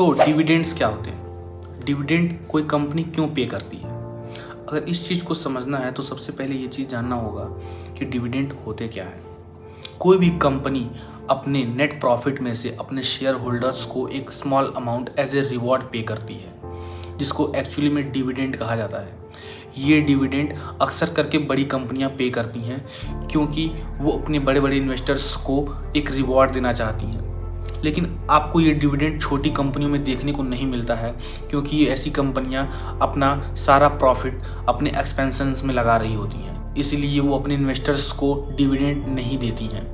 तो डिविडेंड्स क्या होते हैं? डिविडेंड कोई कंपनी क्यों पे करती है? अगर इस चीज़ को समझना है तो सबसे पहले ये चीज़ जानना होगा कि डिविडेंड होते क्या है। कोई भी कंपनी अपने नेट प्रॉफिट में से अपने शेयर होल्डर्स को एक small amount as a reward pay करती है, जिसको एक्चुअली में डिविडेंड कहा जाता है। ये डिविडेंड अक्सर करके बड़ी कंपनियां पे करती हैं क्योंकि वो अपने बड़े बड़े इन्वेस्टर्स को एक रिवॉर्ड देना चाहती हैं। लेकिन आपको ये डिविडेंड छोटी कंपनियों में देखने को नहीं मिलता है क्योंकि ये ऐसी कंपनियां अपना सारा प्रॉफिट अपने एक्सपेंशंस में लगा रही होती हैं, इसीलिए वो अपने इन्वेस्टर्स को डिविडेंड नहीं देती हैं।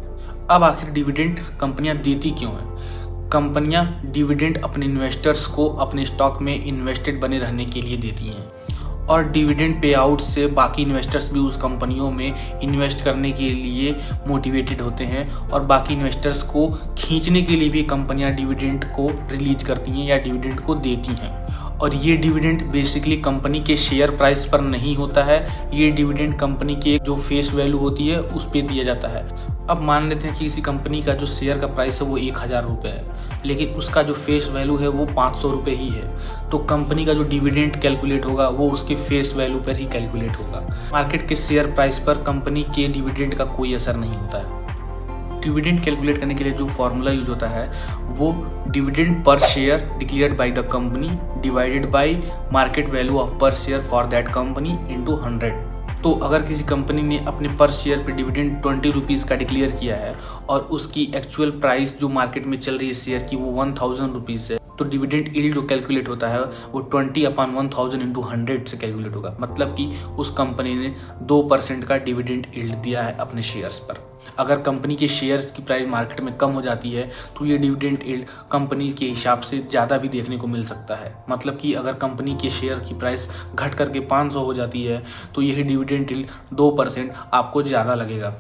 अब आखिर डिविडेंड कंपनियां देती क्यों हैं? कंपनियां डिविडेंड अपने इन्वेस्टर्स को अपने स्टॉक में इन्वेस्टेड बने रहने के लिए देती हैं और डिविडेंड पे आउट से बाकी इन्वेस्टर्स भी उस कंपनियों में इन्वेस्ट करने के लिए मोटिवेटेड होते हैं और बाकी इन्वेस्टर्स को खींचने के लिए भी कंपनियां डिविडेंड को रिलीज करती हैं या डिविडेंड को देती हैं। और ये डिविडेंड बेसिकली कंपनी के शेयर प्राइस पर नहीं होता है, ये डिविडेंड कंपनी की जो फेस वैल्यू होती है उस पर दिया जाता है। अब मान लेते हैं कि किसी कंपनी का जो शेयर का प्राइस है वो 1000 रुपये है, लेकिन उसका जो फेस वैल्यू है वो 500 रुपये ही है, तो कंपनी का जो डिविडेंड कैलकुलेट होगा वो उसके फेस वैल्यू पर ही कैलकुलेट होगा। मार्केट के शेयर प्राइस पर कंपनी के डिविडेंड का कोई असर नहीं होता है। डिविडेंड कैलकुलेट करने के लिए जो फॉर्मूला यूज होता है वो dividend per share declared by the company divided by market value of per share for that company into 100। तो अगर किसी कंपनी ने अपने पर शेयर पे डिविडेंड 20 रुपीज़ का डिक्लेयर किया है और उसकी एक्चुअल प्राइस जो मार्केट में चल रही है शेयर की वो 1000 रुपीज़ है, तो डिविडेंड यील्ड जो कैलकुलेट होता है वो 20/1000 इंटू 100 से कैलकुलेट होगा। मतलब कि उस कंपनी ने 2% का डिविडेंड यील्ड दिया है अपने शेयर्स पर। अगर कंपनी के शेयर्स की प्राइस मार्केट में कम हो जाती है तो ये डिविडेंड यील्ड कंपनी के हिसाब से ज़्यादा भी देखने को मिल सकता है। मतलब कि अगर कंपनी के शेयर की प्राइस घट करके 500 हो जाती है तो यही डिविडेंड यील्ड 2% आपको ज़्यादा लगेगा।